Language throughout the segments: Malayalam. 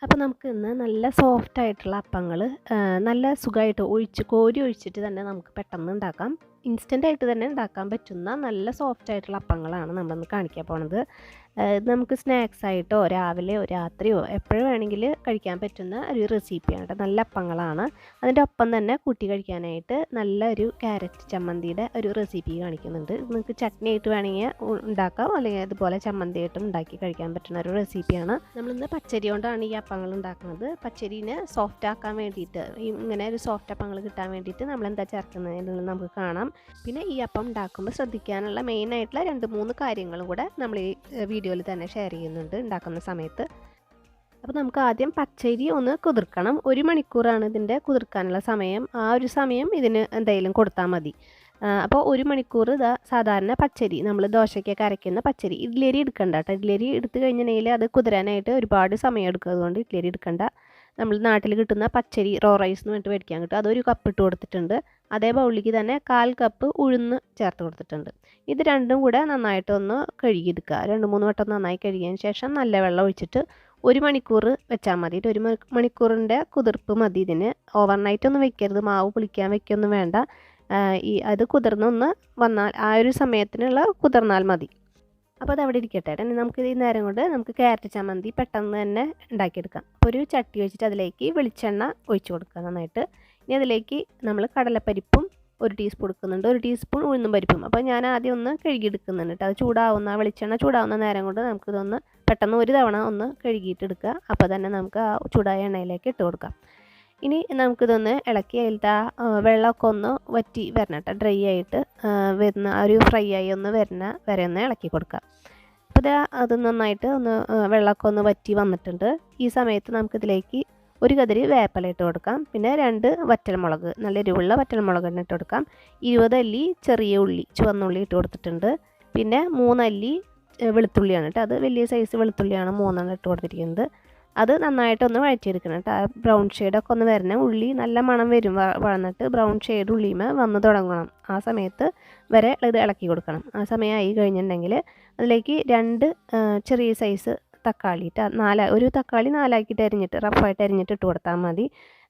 അപ്പോൾ നമുക്ക് ഇന്ന് നല്ല സോഫ്റ്റ് ആയിട്ടുള്ള അപ്പങ്ങൾ നല്ല സുഖമായിട്ട് കോരി ഒഴിച്ചിട്ട് തന്നെ നമുക്ക് പെട്ടെന്ന് ഉണ്ടാക്കാം. ഇൻസ്റ്റൻ്റ് ആയിട്ട് തന്നെ ഉണ്ടാക്കാൻ പറ്റുന്ന നല്ല സോഫ്റ്റ് ആയിട്ടുള്ള അപ്പങ്ങളാണ് നമ്മളിന്ന് കാണിക്കാൻ പോണത്. ഇത് നമുക്ക് സ്നാക്സ് ആയിട്ടോ രാവിലെയോ രാത്രിയോ എപ്പോഴും വേണമെങ്കിൽ കഴിക്കാൻ പറ്റുന്ന ഒരു റെസിപ്പിയാണ് കേട്ടോ. നല്ല അപ്പങ്ങളാണ്. അതിൻ്റെ ഒപ്പം തന്നെ കൂട്ടി കഴിക്കാനായിട്ട് നല്ലൊരു ക്യാരറ്റ് ചമ്മന്തിയുടെ ഒരു റെസിപ്പി കാണിക്കുന്നുണ്ട്. നിങ്ങൾക്ക് ചട്നി ആയിട്ട് വേണമെങ്കിൽ ഉണ്ടാക്കാം, അല്ലെങ്കിൽ അതുപോലെ ചമ്മന്തി ആയിട്ടും ഉണ്ടാക്കി കഴിക്കാൻ പറ്റുന്ന ഒരു റെസിപ്പിയാണ്. നമ്മളിന്ന് പച്ചരി കൊണ്ടാണ് ഈ അപ്പങ്ങൾ ഉണ്ടാക്കുന്നത്. പച്ചരീനെ സോഫ്റ്റ് ആക്കാൻ വേണ്ടിയിട്ട്, ഇങ്ങനെ ഒരു സോഫ്റ്റ് അപ്പങ്ങൾ കിട്ടാൻ വേണ്ടിയിട്ട് നമ്മൾ എന്താ ചേർക്കുന്നത് എന്നുള്ളത് നമുക്ക് കാണാം. പിന്നെ ഈ അപ്പം ഉണ്ടാക്കുമ്പോൾ ശ്രദ്ധിക്കാനുള്ള മെയിനായിട്ടുള്ള 2-3 കാര്യങ്ങളും കൂടെ നമ്മൾ ഈ വീഡിയോയിൽ തന്നെ ഷെയർ ചെയ്യുന്നുണ്ട് ഉണ്ടാക്കുന്ന സമയത്ത്. അപ്പോൾ നമുക്ക് ആദ്യം പച്ചരി ഒന്ന് കുതിർക്കണം. 1 മണിക്കൂറാണ് ഇതിൻ്റെ കുതിർക്കാനുള്ള സമയം. ആ ഒരു സമയം ഇതിന് എന്തായാലും കൊടുത്താൽ മതി. അപ്പോൾ 1 മണിക്കൂർ ഇതാ സാധാരണ പച്ചരി, നമ്മൾ ദോശയ്ക്കൊക്കെ അരയ്ക്കുന്ന പച്ചരി, ഇഡ്ഡലി എടുക്കണ്ട കേട്ടോ. ഇഡ്ഡലി എടുത്ത് കഴിഞ്ഞിട്ടുണ്ടെങ്കിൽ അത് കുതിരാനായിട്ട് ഒരുപാട് സമയം എടുക്കും. അതുകൊണ്ട് ഇഡ്ഡലി എടുക്കണ്ട. നമ്മൾ നാട്ടിൽ കിട്ടുന്ന പച്ചരി റോ റൈസ് എന്ന് പറഞ്ഞിട്ട് മേടിക്കാൻ കിട്ടും. അതൊരു കപ്പ് ഇട്ട് കൊടുത്തിട്ടുണ്ട്. അതേ ബൗളിലേക്ക് തന്നെ 1/4 കപ്പ് ഉഴുന്ന് ചേർത്ത് കൊടുത്തിട്ടുണ്ട്. ഇത് രണ്ടും കൂടെ നന്നായിട്ടൊന്ന് കഴുകിയെടുക്കുക. 2-3 വട്ടം നന്നായി കഴുകിയതിന് ശേഷം നല്ല വെള്ളം ഒഴിച്ചിട്ട് 1 മണിക്കൂർ വെച്ചാൽ മതി. 1 മണിക്കൂറിൻ്റെ കുതിർപ്പ് മതി ഇതിന്. ഓവർനൈറ്റ് ഒന്നും വെക്കരുത്, മാവ് പുളിക്കാൻ വെക്കൊന്നും വേണ്ട. അത് കുതിർന്നൊന്ന് വന്നാൽ ആ ഒരു സമയത്തിനുള്ള കുതിർന്നാൽ മതി. അപ്പോൾ അത് അവിടെ ഇരിക്കട്ടെ. നമുക്ക് ഈ നേരം കൊണ്ട് നമുക്ക് ക്യാരറ്റ് ചമ്മന്തി പെട്ടെന്ന് തന്നെ ഉണ്ടാക്കിയെടുക്കാം. ഒരു ചട്ടി വെച്ചിട്ട് അതിലേക്ക് വെളിച്ചെണ്ണ ഒഴിച്ച് കൊടുക്കുക നന്നായിട്ട്. ഇനി അതിലേക്ക് നമ്മൾ കടലപ്പരിപ്പും 1 ടീസ്പൂൺ എടുക്കുന്നുണ്ട്, 1 ടീസ്പൂൺ ഉഴുന്നും പരിപ്പും. അപ്പോൾ ഞാൻ ആദ്യം ഒന്ന് കഴുകിയെടുക്കുന്നുണ്ട് കേട്ടോ. അത് വെളിച്ചെണ്ണ ചൂടാവുന്ന നേരം കൊണ്ട് നമുക്കിതൊന്ന് പെട്ടെന്ന് ഒരു തവണ ഒന്ന് കഴുകിയിട്ടെടുക്കുക. അപ്പോൾ തന്നെ നമുക്ക് ആ ചൂടായ എണ്ണയിലേക്ക് ഇട്ട് കൊടുക്കാം. ഇനി നമുക്കിതൊന്ന് ഇളക്കി അതിലത്തെ വെള്ളമൊക്കെ ഒന്ന് വറ്റി വരണം കേട്ടോ. ഡ്രൈ ആയിട്ട് വരുന്ന ഒരു ഫ്രൈ ആയി ഒന്ന് വരെ ഒന്ന് ഇളക്കി കൊടുക്കാം. അപ്പോൾ അത് നന്നായിട്ട് ഒന്ന് വെള്ളമൊക്കെ ഒന്ന് വറ്റി വന്നിട്ടുണ്ട്. ഈ സമയത്ത് നമുക്കിതിലേക്ക് 1 കതിരി വേപ്പില ഇട്ട് കൊടുക്കാം. പിന്നെ 2 വറ്റൽമുളക്, നല്ല എരിവുള്ള വറ്റൽമുളക് തന്നെ ഇട്ട് കൊടുക്കാം. 20 അല്ലി ചെറിയ ഉള്ളി, ചുവന്നുള്ളി ഇട്ട് കൊടുത്തിട്ടുണ്ട്. പിന്നെ 3 അല്ലി വെളുത്തുള്ളിയാണ് കേട്ടോ. അത് വലിയ സൈസ് വെളുത്തുള്ളിയാണ് 3 ഇട്ട് കൊടുത്തിരിക്കുന്നത്. അത് നന്നായിട്ടൊന്ന് വഴറ്റിയെടുക്കണം കേട്ടോ. ബ്രൗൺ ഷെയ്ഡൊക്കെ ഒന്ന് വരണം. ഉള്ളി നല്ല മണം വരും, വഴന്നിട്ട് ബ്രൗൺ ഷെയ്ഡ് ഉള്ളിമേ വന്ന് തുടങ്ങണം. ആ സമയത്ത് വരെ ഇത് ഇളക്കി കൊടുക്കണം. ആ സമയമായി കഴിഞ്ഞിട്ടുണ്ടെങ്കിൽ അതിലേക്ക് 2 ചെറിയ സൈസ് തക്കാളി ഒരു തക്കാളി 4 അരിഞ്ഞിട്ട് റഫായിട്ട് അരിഞ്ഞിട്ട് ഇട്ട് കൊടുത്താൽ മതി.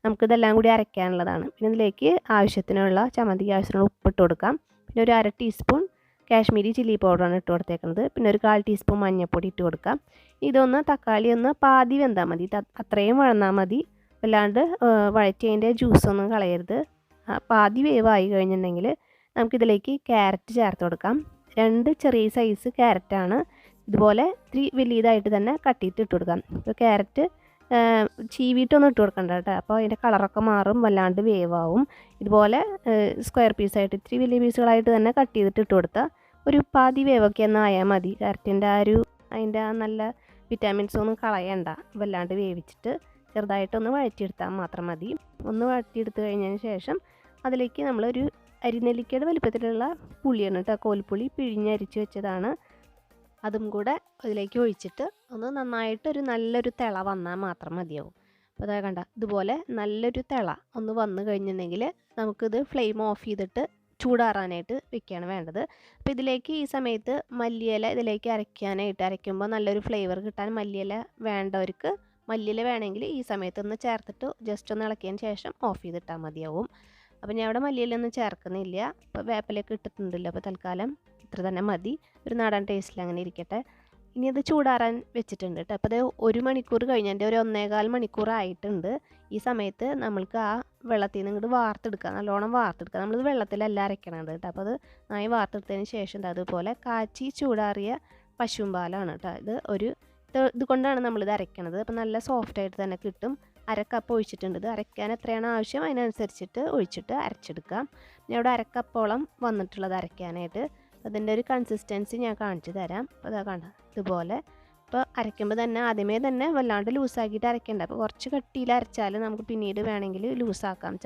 നമുക്കിതെല്ലാം കൂടി അരയ്ക്കാനുള്ളതാണ്. പിന്നെ ഇതിലേക്ക് ആവശ്യത്തിനുള്ള ചമ്മന്തിക്ക് ആവശ്യത്തിനുള്ള ഉപ്പിട്ട് കൊടുക്കാം. പിന്നെ ഒരു 1/2 ടീസ്പൂൺ കാശ്മീരി ചില്ലി പൗഡറാണ് ഇട്ട് കൊടുത്തേക്കുന്നത്. പിന്നെ ഒരു 1/4 ടീസ്പൂൺ മഞ്ഞൾപ്പൊടി ഇട്ട് കൊടുക്കാം. ഇതൊന്ന് തക്കാളി ഒന്ന് പാതി വെന്താൽ മതി, അത്രയും വഴന്നാൽ മതി. അല്ലാണ്ട് വഴറ്റിയതിൻ്റെ ജ്യൂസൊന്നും കളയരുത്. പാതി വേവായി കഴിഞ്ഞിട്ടുണ്ടെങ്കിൽ നമുക്കിതിലേക്ക് ക്യാരറ്റ് ചേർത്ത് കൊടുക്കാം. 2 ചെറിയ സൈസ് ക്യാരറ്റാണ്. ഇതുപോലെ ഇത്തിരി വലിയതായിട്ട് തന്നെ കട്ടിയിട്ട് ഇട്ട് കൊടുക്കാം. ഇപ്പോൾ ക്യാരറ്റ് ചീവിയിട്ടൊന്നും ഇട്ട് കൊടുക്കണ്ട കേട്ടോ. അപ്പോൾ അതിൻ്റെ കളറൊക്കെ മാറും, വല്ലാണ്ട് വേവാവും. ഇതുപോലെ സ്ക്വയർ പീസായിട്ട് ഇത്തിരി വലിയ പീസുകളായിട്ട് തന്നെ കട്ട് ചെയ്തിട്ട് ഇട്ട് കൊടുത്താൽ ഒരു പാതി വേവൊക്കെ ഒന്നായാൽ മതി. ക്യാരറ്റിൻ്റെ അതിൻ്റെ നല്ല വിറ്റാമിൻസൊന്നും കളയണ്ട. വല്ലാണ്ട് വേവിച്ചിട്ട് ചെറുതായിട്ടൊന്ന് വഴറ്റിയെടുത്താൽ മാത്രം മതി. ഒന്ന് വഴറ്റിയെടുത്ത് കഴിഞ്ഞതിന് ശേഷം അതിലേക്ക് നമ്മളൊരു അരിനെല്ലിക്കയുടെ വലുപ്പത്തിലുള്ള പുളിയാണ് കേട്ടോ. കോൽപ്പുളി പിഴിഞ്ഞരിച്ച് വെച്ചതാണ്. അതും കൂടെ അതിലേക്ക് ഒഴിച്ചിട്ട് ഒന്ന് നന്നായിട്ടൊരു നല്ലൊരു തിള വന്നാൽ മാത്രം മതിയാവും. അപ്പോൾ അതാ കണ്ട, ഇതുപോലെ നല്ലൊരു തിള ഒന്ന് വന്നു കഴിഞ്ഞിട്ടുണ്ടെങ്കിൽ നമുക്കിത് ഫ്ലെയിം ഓഫ് ചെയ്തിട്ട് ചൂടാറാനായിട്ട് വെക്കുകയാണ് വേണ്ടത്. അപ്പോൾ ഇതിലേക്ക് ഈ സമയത്ത് മല്ലിയില ഇതിലേക്ക് അരയ്ക്കുമ്പോൾ നല്ലൊരു ഫ്ലേവർ കിട്ടാൻ മല്ലിയില വേണ്ടവർക്ക് മല്ലിയില വേണമെങ്കിൽ ഈ സമയത്തൊന്ന് ചേർത്തിട്ട് ജസ്റ്റ് ഒന്ന് ഇളക്കിയതിന് ശേഷം ഓഫ് ചെയ്തിട്ടാൽ മതിയാവും. അപ്പോൾ ഞാൻ ഇവിടെ മല്ലിയിലൊന്നും ചേർക്കുന്നില്ല. അപ്പോൾ വേപ്പിലയൊക്കെ ഇട്ടിട്ടുണ്ടല്ലോ. അപ്പോൾ തൽക്കാലം ഇത്ര തന്നെ മതി. ഒരു നാടൻ ടേസ്റ്റിൽ അങ്ങനെ ഇരിക്കട്ടെ. ഇനി അത് ചൂടാറാൻ വെച്ചിട്ടുണ്ട് കേട്ടോ. അപ്പോൾ അത് 1 മണിക്കൂർ കഴിഞ്ഞ് എൻ്റെ ഒരു 1.25 മണിക്കൂർ ആയിട്ടുണ്ട്. ഈ സമയത്ത് നമ്മൾക്ക് ആ വെള്ളത്തിൽ നിന്ന് ഇങ്ങോട്ട് വാർത്തെടുക്കുക, നല്ലോണം വാർത്തെടുക്കുക. നമ്മളിത് വെള്ളത്തിലല്ല അരയ്ക്കണത് കേട്ടോ. അപ്പോൾ അത് നന്നായി വാർത്തെടുത്തതിന് ശേഷം അതുപോലെ കാച്ചി ചൂടാറിയ പശുവും പാലാണ് കേട്ടോ. ഇത് കൊണ്ടാണ് നമ്മളിത് അരയ്ക്കണത്. അപ്പോൾ നല്ല സോഫ്റ്റായിട്ട് തന്നെ കിട്ടും. 1/2 കപ്പ് ഒഴിച്ചിട്ടുണ്ട്. ഇത് അരയ്ക്കാൻ എത്രയാണ് ആവശ്യം അതിനനുസരിച്ചിട്ട് ഒഴിച്ചിട്ട് അരച്ചെടുക്കാം. ഞാൻ ഇവിടെ 1/2 കപ്പോളം വന്നിട്ടുള്ളത് അരയ്ക്കാനായിട്ട്. അതിൻ്റെ ഒരു കൺസിസ്റ്റൻസി ഞാൻ കാണിച്ചു തരാം. അപ്പോൾ അതാ കണ്ട, ഇതുപോലെ. ഇപ്പോൾ അരയ്ക്കുമ്പോൾ തന്നെ ആദ്യമേ തന്നെ വല്ലാണ്ട് ലൂസാക്കിയിട്ട് അരയ്ക്കേണ്ട. അപ്പോൾ കുറച്ച് കട്ടിയിൽ അരച്ചാൽ നമുക്ക് പിന്നീട് വേണമെങ്കിൽ ലൂസാക്കാം,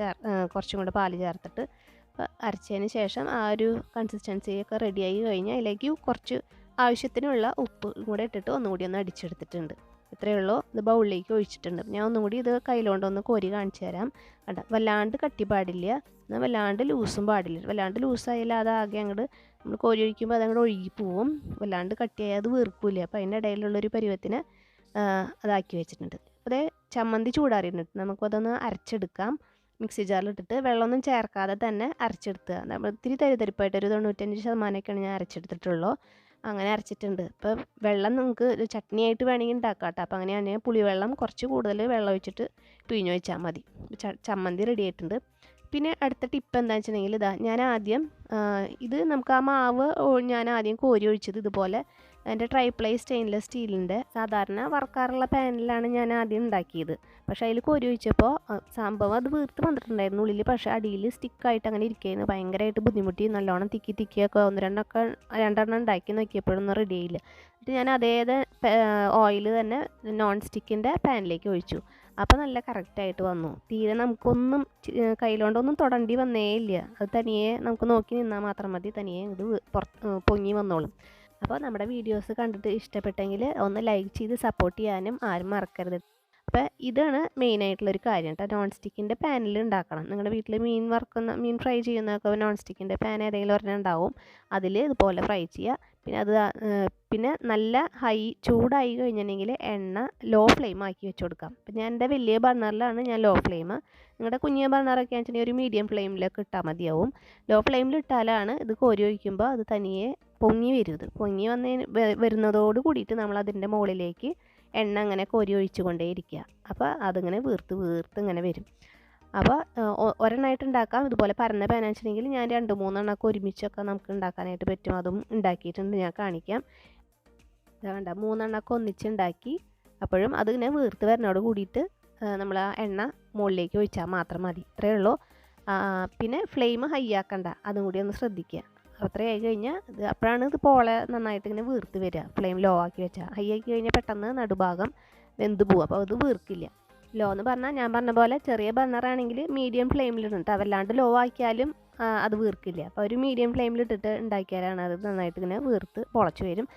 കുറച്ചും കൂടെ പാല് ചേർത്തിട്ട്. അപ്പോൾ അരച്ചതിന് ശേഷം ആ ഒരു കൺസിസ്റ്റൻസിയൊക്കെ റെഡിയായി കഴിഞ്ഞാൽ അതിലേക്ക് കുറച്ച് ആവശ്യത്തിനുള്ള ഉപ്പ് കൂടെ ഇട്ടിട്ട് ഒന്നുകൂടി ഒന്ന് അടിച്ചെടുത്തിട്ടുണ്ട്. ഇത്രയേ ഉള്ളൂ. ഇത് ബൗളിലേക്ക് ഒഴിച്ചിട്ടുണ്ട്. ഞാൻ ഒന്നും കൂടി ഇത് കയ്യിലോണ്ടൊന്ന് കോരി കാണിച്ചു തരാം. കണ്ട, വല്ലാണ്ട് കട്ടി പാടില്ല, എന്നാൽ വല്ലാണ്ട് ലൂസും പാടില്ല. വല്ലാണ്ട് ലൂസായാലും അതാകെ അങ്ങോട്ട് നമ്മൾ കോരി ഒഴിക്കുമ്പോൾ അതങ്ങോട്ട് ഒഴുകി പോവും. വല്ലാണ്ട് കട്ടിയായി അത് വീർക്കില്ല. അപ്പോൾ അതിൻ്റെ ഇടയിലുള്ളൊരു പരുവത്തിന് അതാക്കി വെച്ചിട്ടുണ്ട്. അതേ ചമ്മന്തി ചൂടാറിയിട്ടുണ്ട്. നമുക്കതൊന്ന് അരച്ചെടുക്കാം. മിക്സി ജാറിലിട്ടിട്ട് വെള്ളമൊന്നും ചേർക്കാതെ തന്നെ അരച്ചെടുക്കുക. നമ്മൾ ഇത്തിരി തരിതരിപ്പായിട്ട് ഒരു 95% ഞാൻ അരച്ചെടുത്തിട്ടുള്ളൂ. അങ്ങനെ അരച്ചിട്ടുണ്ട്. ഇപ്പോൾ വെള്ളം നിങ്ങൾക്ക് ഒരു ചട്നിയായിട്ട് വേണമെങ്കിൽ ഉണ്ടാക്കാം കേട്ടോ. അപ്പോൾ അങ്ങനെയാണെങ്കിൽ പുളിവെള്ളം കുറച്ച് കൂടുതൽ വെള്ളം ഒഴിച്ചിട്ട് പിഴിഞ്ഞ് ഒഴിച്ചാൽ മതി. ചമ്മന്തി റെഡി ആയിട്ടുണ്ട്. പിന്നെ അടുത്ത ടിപ്പ് എന്താണെന്ന് വെച്ചിട്ടുണ്ടെങ്കിൽ ഞാൻ ആദ്യം ഇത് നമുക്ക് ആ മാവ് ഞാൻ ആദ്യം കോരി ഒഴിച്ചത് ഇതുപോലെ എൻ്റെ ട്രൈപ്ലൈ സ്റ്റെയിൻലെസ് സ്റ്റീലിൻ്റെ സാധാരണ വറക്കാറുള്ള പാനിലാണ് ഞാൻ ആദ്യം ഉണ്ടാക്കിയത്. പക്ഷേ അതിൽ കോരി ഒഴിച്ചപ്പോൾ സംഭവം അത് വീർത്ത് വന്നിട്ടുണ്ടായിരുന്നു ഉള്ളിൽ. പക്ഷേ അടിയിൽ സ്റ്റിക്കായിട്ട് അങ്ങനെ ഇരിക്കുകയായിരുന്നു. ഭയങ്കരമായിട്ട് ബുദ്ധിമുട്ടി. നല്ലോണം തിക്കിയൊക്കെ രണ്ടെണ്ണം ഉണ്ടാക്കി നോക്കിയപ്പോഴൊന്നും റെഡി ആയില്ല. എന്നിട്ട് ഞാൻ അതേ ഓയിൽ തന്നെ നോൺ സ്റ്റിക്കിൻ്റെ പാനിലേക്ക് ഒഴിച്ചു. അപ്പോൾ നല്ല കറക്റ്റായിട്ട് വന്നു. തീരെ നമുക്കൊന്നും കയ്യിലോണ്ടൊന്നും തൊടേണ്ടി വന്നേ ഇല്ല. അത് തനിയെ നമുക്ക് നോക്കി നിന്നാൽ മാത്രം മതി. തനിയെ ഇത് പൊങ്ങി വന്നോളും. അപ്പോൾ നമ്മുടെ വീഡിയോസ് കണ്ടിട്ട് ഇഷ്ടപ്പെട്ടെങ്കിൽ ഒന്ന് ലൈക്ക് ചെയ്ത് സപ്പോർട്ട് ചെയ്യാനും ആരും മറക്കരുത്. അപ്പോൾ ഇതാണ് മെയിനായിട്ടുള്ളൊരു കാര്യം കേട്ടോ. നോൺ സ്റ്റിക്കിൻ്റെ പാനിൽ ഉണ്ടാക്കണം. നിങ്ങളുടെ വീട്ടിൽ മീൻ ഫ്രൈ ചെയ്യുന്നതൊക്കെ നോൺ സ്റ്റിക്കിൻ്റെ പാൻ ഏതെങ്കിലും ഒരെണ്ണം ഉണ്ടാവും. അതിൽ ഇതുപോലെ ഫ്രൈ ചെയ്യുക. പിന്നെ നല്ല ചൂടായി കഴിഞ്ഞിട്ടുണ്ടെങ്കിൽ എണ്ണ ലോ ഫ്ലെയിം ആക്കി വെച്ച് കൊടുക്കാം. അപ്പം ഞാൻ എൻ്റെ വലിയ ബർണറിലാണ് ഞാൻ ലോ ഫ്ലെയിം. നിങ്ങളുടെ കുഞ്ഞിയ ബർണറൊക്കെ വെച്ചിട്ടുണ്ടെങ്കിൽ ഒരു മീഡിയം ഫ്ലെയിമിലൊക്കെ ഇട്ടാൽ മതിയാവും. ലോ ഫ്ലെയിമിൽ ഇട്ടാലാണ് ഇത് കോരി ഒഴിക്കുമ്പോൾ അത് തനിയെ പൊങ്ങി വരും. പൊങ്ങി വരുന്നതോട് കൂടിയിട്ട് നമ്മൾ അതിൻ്റെ മുകളിലേക്ക് എണ്ണ അങ്ങനെ കോരി ഒഴിച്ചു കൊണ്ടേയിരിക്കുക. അപ്പോൾ അതിങ്ങനെ വീർത്ത് ഇങ്ങനെ വരും. അപ്പോൾ ഒരെണ്ണമായിട്ട് ഉണ്ടാക്കാം. ഇതുപോലെ പരന്ന പാൻ വെച്ചിട്ടുണ്ടെങ്കിൽ ഞാൻ 2-3 എണ്ണമൊക്കെ ഒരുമിച്ചൊക്കെ നമുക്ക് ഉണ്ടാക്കാനായിട്ട് പറ്റും. അതും ഉണ്ടാക്കിയിട്ടുണ്ട്, ഞാൻ കാണിക്കാം. വേണ്ട 3 എണ്ണമൊക്കെ ഒന്നിച്ചുണ്ടാക്കി. അപ്പോഴും അതിങ്ങനെ വീർത്ത് വരുന്നതോട് കൂടിയിട്ട് നമ്മൾ ആ എണ്ണ മുകളിലേക്ക് ഒഴിച്ചാൽ മാത്രം മതി. ഇത്രയേ ഉള്ളൂ. പിന്നെ ഫ്ലെയിം ഹൈ ആക്കണ്ട, അതും കൂടി ഒന്ന് ശ്രദ്ധിക്കുക. അത്രയായി കഴിഞ്ഞാൽ അപ്പോഴാണ് ഇത് പോളെ നന്നായിട്ട് ഇങ്ങനെ വീർത്ത് വരിക. ഫ്ലെയിം ലോ ആക്കി വെച്ചാൽ. ഹൈ ആക്കി കഴിഞ്ഞാൽ പെട്ടെന്ന് നടുഭാഗം വെന്ത് പോവും. അപ്പോൾ അത് വീർക്കില്ല. ലോ എന്ന് പറഞ്ഞാൽ ഞാൻ പറഞ്ഞ പോലെ ചെറിയ ബർണറാണെങ്കിൽ മീഡിയം ഫ്ലെയിമിലിട്ടുണ്ട്. അതല്ലാണ്ട് ലോ ആക്കിയാലും അത് വീർക്കില്ല. അപ്പോൾ ഒരു മീഡിയം ഫ്ലെയിമിലിട്ടിട്ട് ഉണ്ടാക്കിയാലാണ് അത് നന്നായിട്ട് ഇങ്ങനെ വീർത്ത് പൊളച്ച് വരും.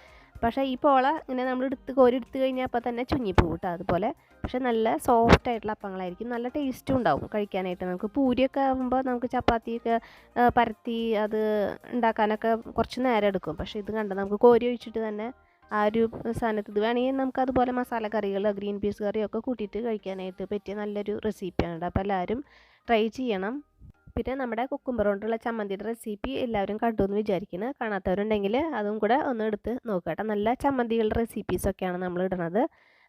പക്ഷേ ഈ പോള ഇങ്ങനെ നമ്മൾ കോരി എടുത്ത് കഴിഞ്ഞാൽ അപ്പോൾ തന്നെ ചുങ്ങിപ്പോവും കേട്ടോ. അതുപോലെ പക്ഷേ നല്ല സോഫ്റ്റ് ആയിട്ടുള്ള അപ്പങ്ങളായിരിക്കും. നല്ല ടേസ്റ്റും ഉണ്ടാവും കഴിക്കാനായിട്ട്. നമുക്ക് പൂരിയൊക്കെ ആകുമ്പോൾ നമുക്ക് ചപ്പാത്തിയൊക്കെ പരത്തി അത് ഉണ്ടാക്കാനൊക്കെ കുറച്ച് നേരം എടുക്കും. പക്ഷേ ഇത് കണ്ട നമുക്ക് കോരി ഒഴിച്ചിട്ട് തന്നെ ആ ഒരു സാധനത്ത് ഇത് വേണമെങ്കിൽ നമുക്ക് അതുപോലെ മസാല കറികൾ, ഗ്രീൻ പീസ് കറിയൊക്കെ കൂട്ടിയിട്ട് കഴിക്കാനായിട്ട് പറ്റിയ നല്ലൊരു റെസിപ്പിയാണ്. അപ്പോൾ എല്ലാവരും ട്രൈ ചെയ്യണം. പിന്നെ നമ്മുടെ കുക്കുംബർ കൊണ്ടുള്ള ചമ്മന്തിയുടെ റെസിപ്പി എല്ലാവരും കണ്ടു എന്ന് വിചാരിക്കുന്നു. കാണാത്തവരുണ്ടെങ്കിൽ അതും കൂടെ ഒന്ന് എടുത്ത് നോക്കുക കേട്ടോ. നല്ല ചമ്മന്തികളുടെ റെസിപ്പീസൊക്കെയാണ് നമ്മൾ ഇടുന്നത്.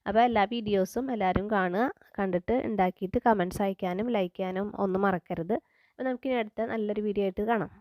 അപ്പോൾ എല്ലാ വീഡിയോസും എല്ലാവരും കാണുക. കണ്ടിട്ട് ഉണ്ടാക്കിയിട്ട് കമൻറ്റ്സ് അയക്കാനും ലൈക്ക് ചെയ്യാനും ഒന്നും മറക്കരുത്. അപ്പോൾ നമുക്കിനി അടുത്ത നല്ലൊരു വീഡിയോ ആയിട്ട് കാണാം.